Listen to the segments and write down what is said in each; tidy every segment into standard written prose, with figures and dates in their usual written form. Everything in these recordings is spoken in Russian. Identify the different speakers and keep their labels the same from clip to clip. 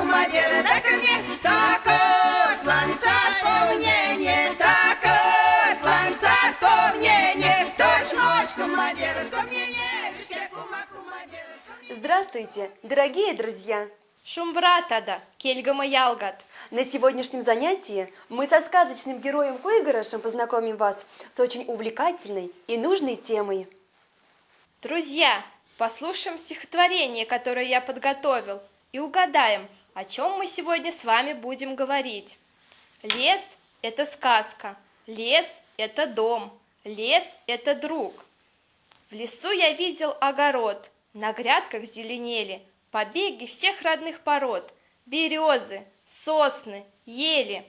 Speaker 1: кумадир, дай-ка мне такой план совпомнение, такой план совпомнение, точь-мочь, кумадир, вспомнение, вишке кума, кумадир.
Speaker 2: Здравствуйте, дорогие друзья!
Speaker 3: Шумбратада, кельгама ялгат.
Speaker 2: На сегодняшнем занятии мы со сказочным героем Койгорошем познакомим вас с очень увлекательной и нужной темой.
Speaker 3: Друзья, послушаем стихотворение, которое я подготовил, и угадаем, о чем мы сегодня с вами будем говорить. Лес – это сказка, лес – это дом, лес – это друг. В лесу я видел огород, на грядках зеленели побеги всех родных пород, березы, сосны, ели.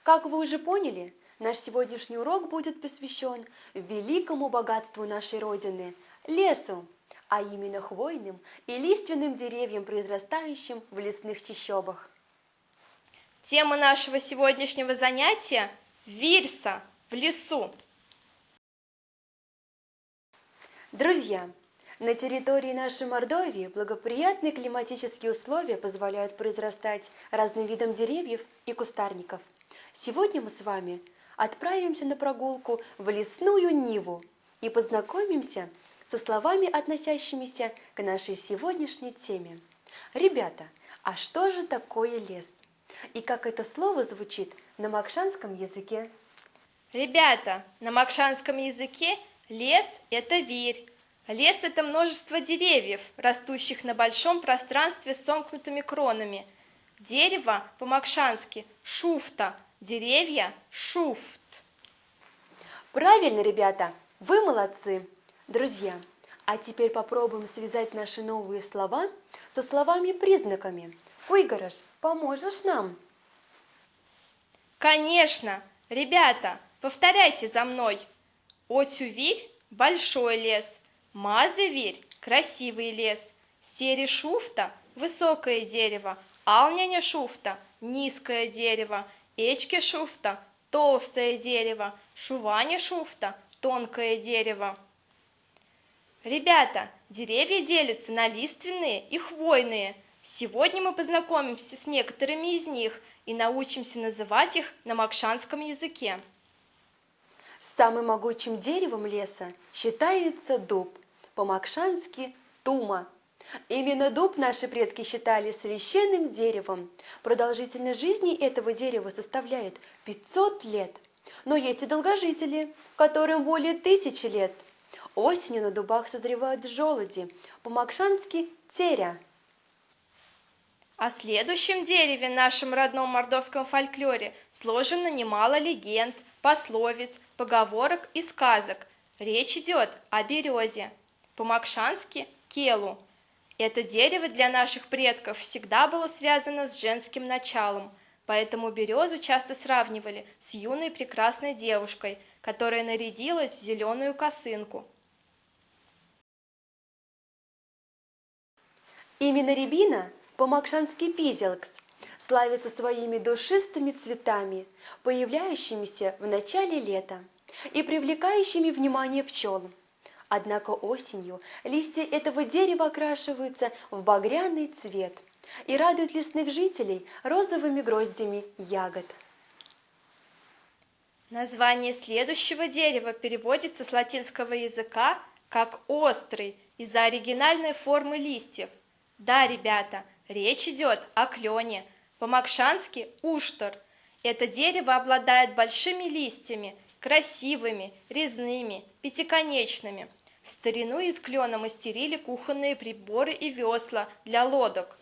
Speaker 2: Как вы уже поняли, наш сегодняшний урок будет посвящен великому богатству нашей Родины – лесу, а именно хвойным и лиственным деревьям, произрастающим в лесных чащобах.
Speaker 3: Тема нашего сегодняшнего занятия – Вирса в лесу.
Speaker 2: Друзья, на территории нашей Мордовии благоприятные климатические условия позволяют произрастать разным видам деревьев и кустарников. Сегодня мы с вами отправимся на прогулку в лесную Ниву и познакомимся со словами, относящимися к нашей сегодняшней теме. Ребята, а что же такое лес? И как это слово звучит на макшанском языке?
Speaker 3: Ребята, на макшанском языке лес – это вирь. Лес – это множество деревьев, растущих на большом пространстве с сомкнутыми кронами. Дерево по-макшански – шуфта, деревья – шуфт.
Speaker 2: Правильно, ребята, вы молодцы. Друзья, а теперь попробуем связать наши новые слова со словами-признаками. Койгорош, поможешь нам?
Speaker 3: Конечно! Ребята, повторяйте за мной. Отювирь – большой лес, Мазывирь – красивый лес, Сери шуфта – высокое дерево, Алняня шуфта – низкое дерево, Эчки шуфта – толстое дерево, Шуваня шуфта – тонкое дерево. Ребята, деревья делятся на лиственные и хвойные. Сегодня мы познакомимся с некоторыми из них и научимся называть их на макшанском языке.
Speaker 2: Самым могучим деревом леса считается дуб, по-макшански тума. Именно дуб наши предки считали священным деревом. Продолжительность жизни этого дерева составляет 500 лет. Но есть и долгожители, которым более 1000 лет. Осенью на дубах созревают желуди, по-макшански теря.
Speaker 3: О следующем дереве в нашем родном мордовском фольклоре сложено немало легенд, пословиц, поговорок и сказок. Речь идет о березе, по-макшански – келу. Это дерево для наших предков всегда было связано с женским началом, поэтому березу часто сравнивали с юной прекрасной девушкой, которая нарядилась в зеленую косынку.
Speaker 2: Именно рябина, по-макшански пизелкс, славится своими душистыми цветами, появляющимися в начале лета и привлекающими внимание пчел. Однако осенью листья этого дерева окрашиваются в багряный цвет и радуют лесных жителей розовыми гроздями ягод.
Speaker 3: Название следующего дерева переводится с латинского языка как «острый» из-за оригинальной формы листьев. Да, ребята, речь идет о клене, по-макшански уштор. Это дерево обладает большими листьями, красивыми, резными, пятиконечными. В старину из клена мастерили кухонные приборы и весла для лодок.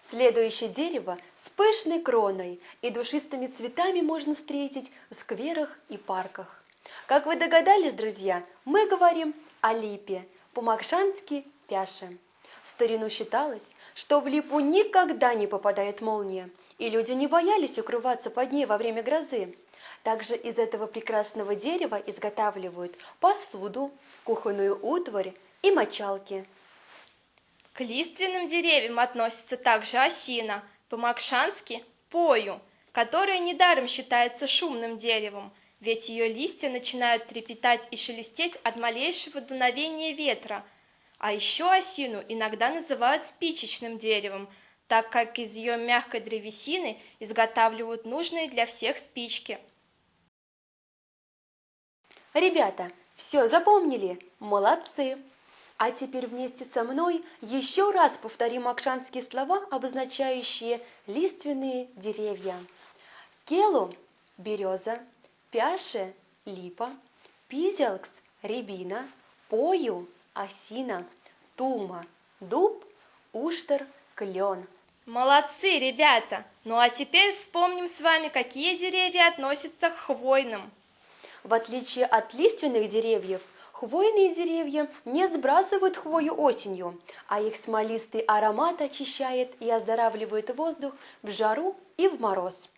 Speaker 2: Следующее дерево с пышной кроной и душистыми цветами можно встретить в скверах и парках. Как вы догадались, друзья, мы говорим о липе, по-макшански пяше. В старину считалось, что в липу никогда не попадает молния, и люди не боялись укрываться под ней во время грозы. Также из этого прекрасного дерева изготавливают посуду, кухонную утварь и мочалки.
Speaker 3: К лиственным деревьям относится также осина, по-макшански – пою, которая недаром считается шумным деревом, ведь ее листья начинают трепетать и шелестеть от малейшего дуновения ветра. А еще осину иногда называют спичечным деревом, так как из ее мягкой древесины изготавливают нужные для всех спички.
Speaker 2: Ребята, все запомнили? Молодцы! А теперь вместе со мной еще раз повторим акшанские слова, обозначающие лиственные деревья. Келу – береза, пяше – липа, пизелкс – рябина, пою – осина, тума – дуб, уштер – клен.
Speaker 3: Молодцы, ребята! Ну а теперь вспомним с вами, какие деревья относятся к хвойным.
Speaker 2: В отличие от лиственных деревьев, хвойные деревья не сбрасывают хвою осенью, а их смолистый аромат очищает и оздоравливает воздух в жару и в мороз.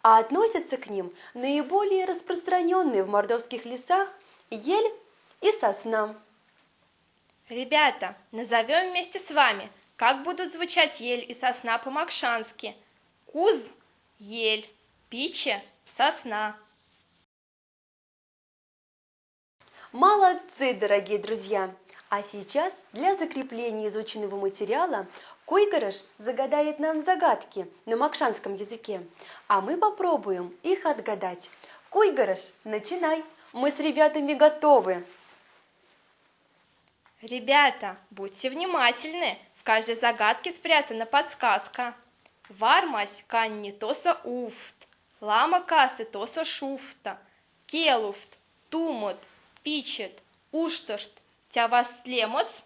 Speaker 2: А относятся к ним наиболее распространенные в мордовских лесах ель и сосна.
Speaker 3: Ребята, назовем вместе с вами, как будут звучать ель и сосна по-макшански. Куз – ель, пиче – сосна.
Speaker 2: Молодцы, дорогие друзья! А сейчас для закрепления изученного материала Койгарыш загадает нам загадки на макшанском языке, а мы попробуем их отгадать. Койгарыш, начинай! Мы с ребятами готовы!
Speaker 3: Ребята, будьте внимательны, в каждой загадке спрятана подсказка. Вармась канни тоса уфт, лама касы тоса шуфта, келуфт, тумут, пичет, уштырт, тявастлемоц.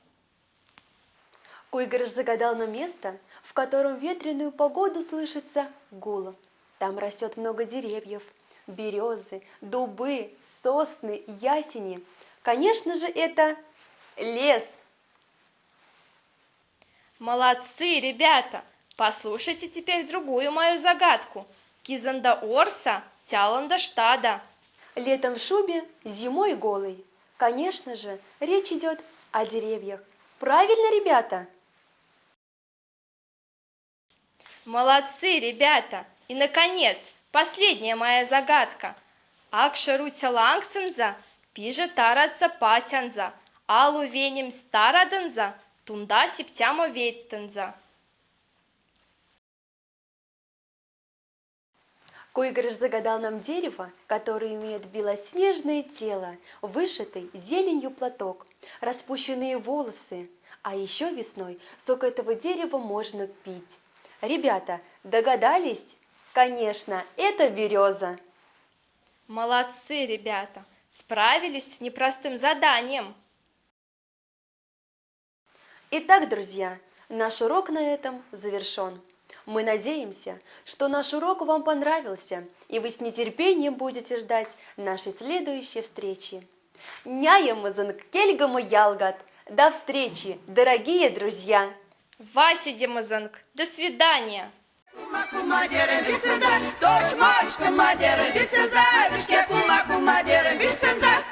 Speaker 2: Койгарыш загадал на место, в котором в ветреную погоду слышится гул. Там растет много деревьев, березы, дубы, сосны, ясени. Конечно же, это лес.
Speaker 3: Молодцы, ребята! Послушайте теперь другую мою загадку. Кизанда орса, тяланда штада.
Speaker 2: Летом в шубе, зимой голый. Конечно же, речь идет о деревьях. Правильно, ребята?
Speaker 3: Молодцы, ребята! И, наконец, последняя моя загадка. Акшарутя лангсенза, пиже тараца патянза, алу венем стараденза, тунда септямо веттенза.
Speaker 2: Койгарыш загадал нам дерево, которое имеет белоснежное тело, вышитый зеленью платок, распущенные волосы, а еще весной сок этого дерева можно пить. Ребята, догадались? Конечно, это береза.
Speaker 3: Молодцы, ребята! Справились с непростым заданием.
Speaker 2: Итак, друзья, наш урок на этом завершен. Мы надеемся, что наш урок вам понравился, и вы с нетерпением будете ждать нашей следующей встречи. Няямазанг кельгама ялгат. До встречи, дорогие друзья!
Speaker 3: Вася Демазанг, до свидания!
Speaker 1: Kuma dere bilsenza, doç maçka ma dere bilsenza, bişke kuma dere bilsenza.